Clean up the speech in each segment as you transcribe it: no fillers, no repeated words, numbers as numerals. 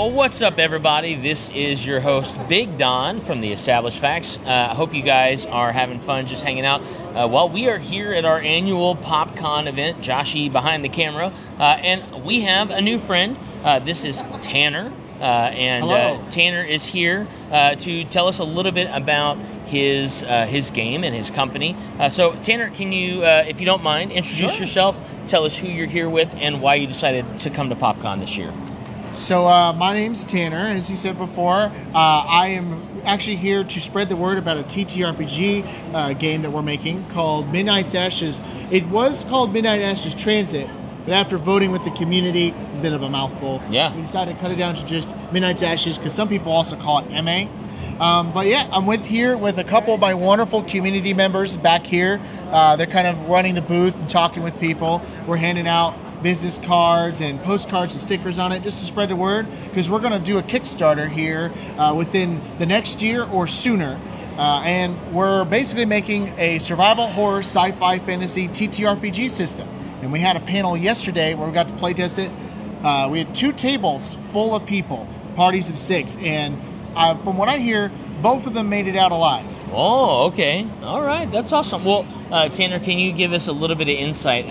Well, what's up, everybody? This is your host, Big Don from the Established Facts. I hope you guys are having fun just hanging out. Well, we are here at our annual PopCon event, Joshy behind the camera, and we have a new friend. This is Tanner, and Tanner is here to tell us a little bit about his game and his company. So, Tanner, can you, if you don't mind, introduce yourself, tell us who you're here with, and why you decided to come to PopCon this year. So my name's Tanner, and as he said before, I am actually here to spread the word about a TTRPG game that we're making called Midnight's Ashes. It was called Midnight Ashes Transit, but after voting with the community, it's a bit of a mouthful. Yeah. We decided to cut it down to just Midnight's Ashes because some people also call it MA. But yeah, I'm here with a couple of my wonderful community members back here. They're kind of running the booth and talking with people. We're handing out business cards and postcards and stickers on it just to spread the word, because we're going to do a Kickstarter here within the next year or sooner. And we're basically making a survival horror sci-fi fantasy TTRPG system. And we had a panel yesterday where we got to play test it. We had 2 tables full of people, parties of 6, and from what I hear, both of them made it out alive. Oh, okay. All right. That's awesome. Well, Tanner, can you give us a little bit of insight?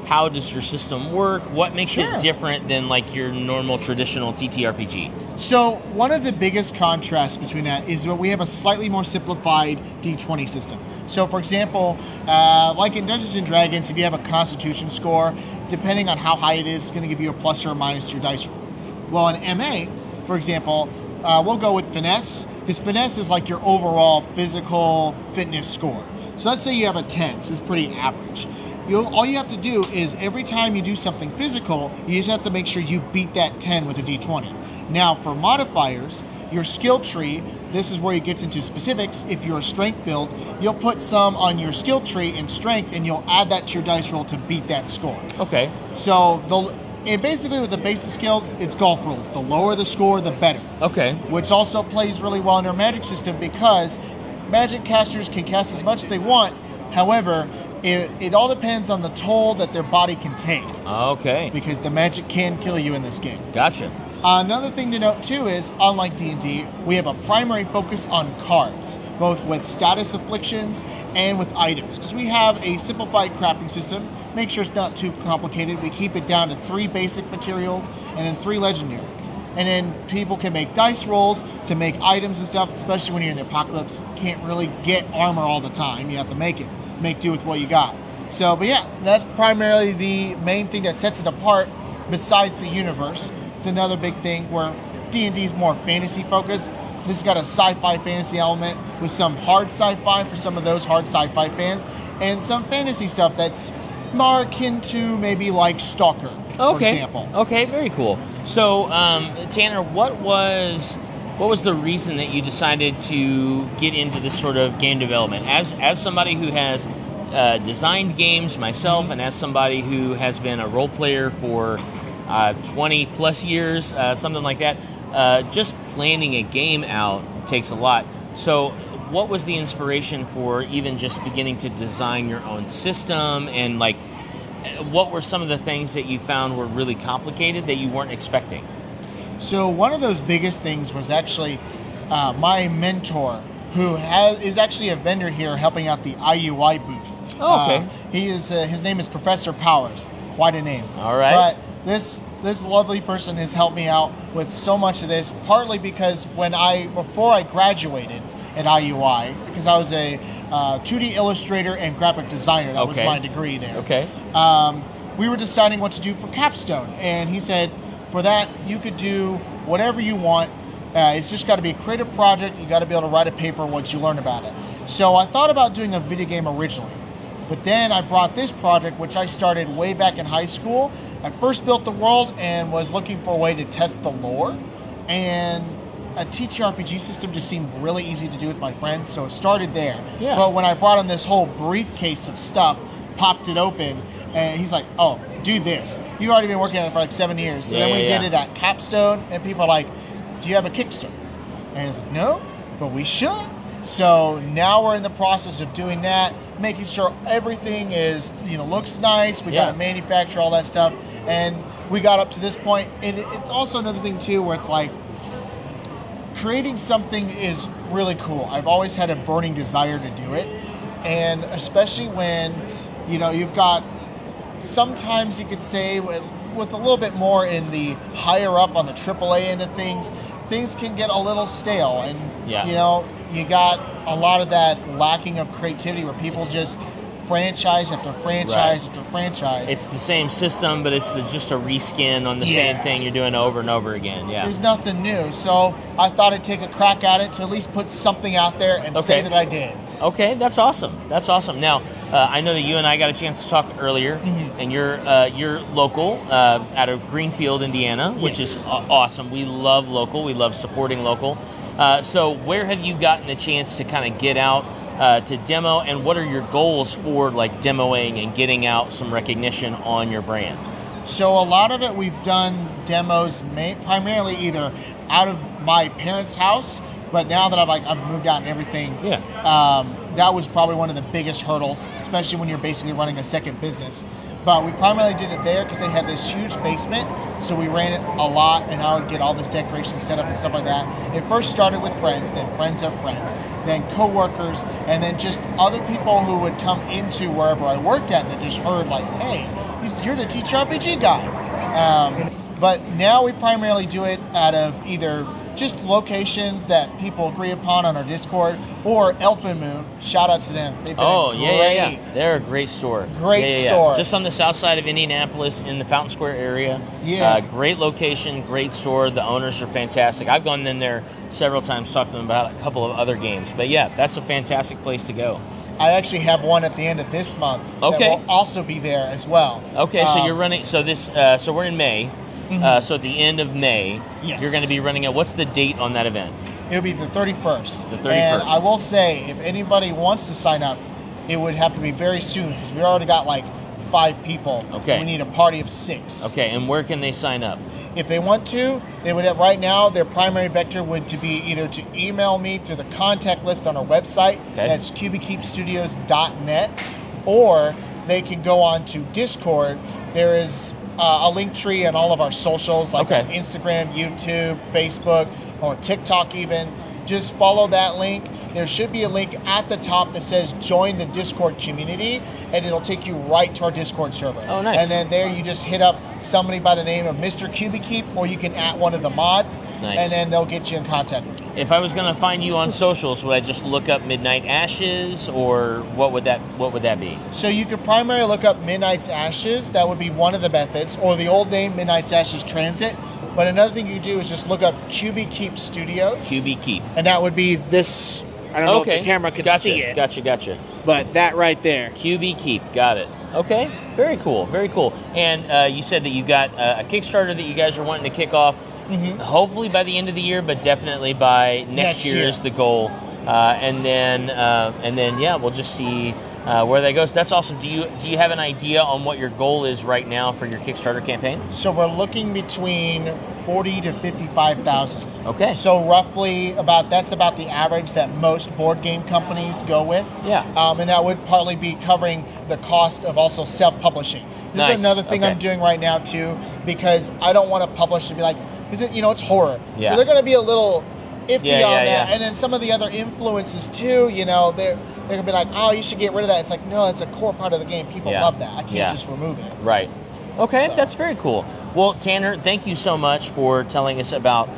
How does your system work? What makes it different than like your normal traditional TTRPG? So one of the biggest contrasts between that is that we have a slightly more simplified D20 system. So for example, like in Dungeons & Dragons, if you have a Constitution score, depending on how high it is, it's going to give you a plus or a minus to your dice roll. Well, in MA, for example, we'll go with finesse, because finesse is like your overall physical fitness score. So let's say you have a 10, so it's pretty average. All you have to do is every time you do something physical, you just have to make sure you beat that 10 with a D20. Now, for modifiers, your skill tree, this is where it gets into specifics. If you're a strength build, you'll put some on your skill tree in strength, and you'll add that to your dice roll to beat that score. Okay. So, and basically with the basic skills, it's golf rules. The lower the score, the better. Okay. Which also plays really well in our magic system, because magic casters can cast as much as they want. However, it all depends on the toll that their body can take. Okay. Because the magic can kill you in this game. Gotcha. Another thing to note too is, unlike D&D, we have a primary focus on cards, both with status afflictions and with items. Because we have a simplified crafting system, make sure it's not too complicated. We keep it down to 3 basic materials and then 3 legendary. And then people can make dice rolls to make items and stuff, especially when you're in the apocalypse. Can't really get armor all the time. You have to make do with what you got. So, but yeah, that's primarily the main thing that sets it apart besides the universe. It's another big thing where D&D is more fantasy focused. This has got a sci-fi fantasy element with some hard sci-fi for some of those hard sci-fi fans, and some fantasy stuff that's more akin to maybe like Stalker, for example. Okay, very cool. So, Tanner, what was the reason that you decided to get into this sort of game development? As somebody who has designed games myself, and as somebody who has been a role player for 20 plus years, something like that, just planning a game out takes a lot. So what was the inspiration for even just beginning to design your own system, and like what were some of the things that you found were really complicated that you weren't expecting? So one of those biggest things was actually my mentor, who is actually a vendor here helping out the IUI booth. Oh, okay. His name is Professor Powers. Quite a name. All right. But this lovely person has helped me out with so much of this, partly because before I graduated at IUI, because I was a 2D illustrator and graphic designer. That was my degree there. Okay. We were deciding what to do for capstone, and he said, for that, you could do whatever you want. It's just got to be a creative project. You got to be able to write a paper once you learn about it. So I thought about doing a video game originally. But then I brought this project, which I started way back in high school. I first built the world and was looking for a way to test the lore. And a TTRPG system just seemed really easy to do with my friends, so it started there. Yeah. But when I brought in this whole briefcase of stuff, popped it open, and he's like, oh, do this. You've already been working on it for like 7 years. So then we did it at Capstone, and people are like, do you have a Kickstarter? And I was like, no, but we should. So now we're in the process of doing that, making sure everything is, looks nice. We got to manufacture all that stuff, and we got up to this point. And it's also another thing too, where it's like creating something is really cool. I've always had a burning desire to do it, and especially when, you've got, sometimes you could say with a little bit more in the higher up on the AAA end of things can get a little stale, and you got a lot of that lacking of creativity where people just franchise after franchise after franchise. It's the same system, but it's just a reskin on the same thing you're doing over and over again. Yeah, there's nothing new. So I thought I'd take a crack at it to at least put something out there and say that I did. Okay, that's awesome. That's awesome. Now, I know that you and I got a chance to talk earlier, and you're local out of Greenfield, Indiana, which is awesome. We love local. We love supporting local. So where have you gotten the chance to kind of get out to demo, and what are your goals for like demoing and getting out some recognition on your brand? So a lot of it we've done demos primarily either out of my parents' house, but now that I've moved out and everything, that was probably one of the biggest hurdles, especially when you're basically running a second business. But we primarily did it there because they had this huge basement, so we ran it a lot, and I would get all this decoration set up and stuff like that. It first started with friends, then friends of friends, then coworkers, and then just other people who would come into wherever I worked at that just heard like, hey, you're the TTRPG guy. But now we primarily do it out of either just locations that people agree upon on our Discord, or Elfin Moon. Shout out to them. They've been They're a great store. Great store. Just on the south side of Indianapolis in the Fountain Square area. Great location, great store. The owners are fantastic. I've gone in there several times, talked to them about a couple of other games. But yeah, that's a fantastic place to go. I actually have one at the end of this month that will also be there as well. Okay, so you're running. So we're in May. So at the end of May, you're going to be running it. What's the date on that event? It'll be the 31st. The 31st. And I will say, if anybody wants to sign up, it would have to be very soon because we already got like 5 people. Okay. We need a party of 6. Okay, and where can they sign up? If they want to, they would have, right now, their primary vector would to be either to email me through the contact list on our website. Okay. That's cubikeepstudios.net, or they can go on to Discord. There is a link tree on all of our socials, like on Instagram, YouTube, Facebook, or TikTok even. Just follow that link. There should be a link at the top that says join the Discord community, and it'll take you right to our Discord server. Oh, nice. And then there you just hit up somebody by the name of Mr. Cubikeep, or you can @ one of the mods, and then they'll get you in contact with you. If I was going to find you on socials, would I just look up Midnight Ashes, or what would that be? So you could primarily look up Midnight's Ashes. That would be one of the methods, or the old name Midnight's Ashes Transit. But another thing you do is just look up Cubikeep Studios. Cubikeep. And that would be this. I don't know if the camera could see it. Gotcha. But that right there. Cubikeep. Got it. Okay. Very cool. Very cool. And you said that you got a Kickstarter that you guys are wanting to kick off, hopefully by the end of the year, but definitely by next year is the goal. And then we'll just see where that goes. That's awesome. Do you have an idea on what your goal is right now for your Kickstarter campaign? So we're looking between 40 to 55,000. Okay. So roughly that's about the average that most board game companies go with. Yeah. And that would partly be covering the cost of also self-publishing. This is another thing I'm doing right now too, because I don't want to publish and be like, it's horror. Yeah. So they're going to be a little iffy on that. Yeah. And then some of the other influences too, they're going to be like, oh, you should get rid of that. It's like, no, it's a core part of the game. People love that. I can't just remove it. Right. Okay, that's very cool. Well, Tanner, thank you so much for telling us about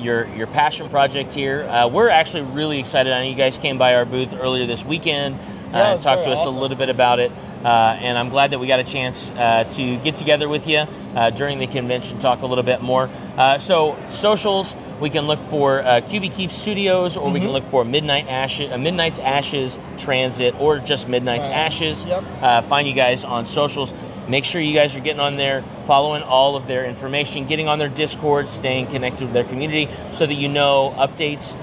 your passion project here. We're actually really excited. I know you guys came by our booth earlier this weekend and talked to us a little bit about it. And I'm glad that we got a chance to get together with you during the convention, talk a little bit more. So socials, we can look for Cubikeep Studios, or we can look for Midnight's Ashes Transit, or just Midnight's Ashes. Yep. Find you guys on socials. Make sure you guys are getting on there, following all of their information, getting on their Discord, staying connected with their community so that you know updates,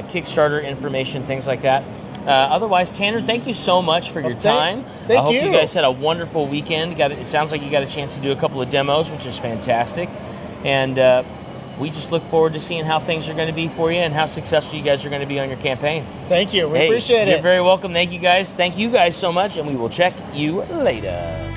Kickstarter information, things like that. Otherwise, Tanner, thank you so much for your time. I hope you guys had a wonderful weekend. It sounds like you got a chance to do a couple of demos, which is fantastic. And we just look forward to seeing how things are going to be for you and how successful you guys are going to be on your campaign. Thank you. We appreciate it. You're very welcome. Thank you guys so much, and we will check you later.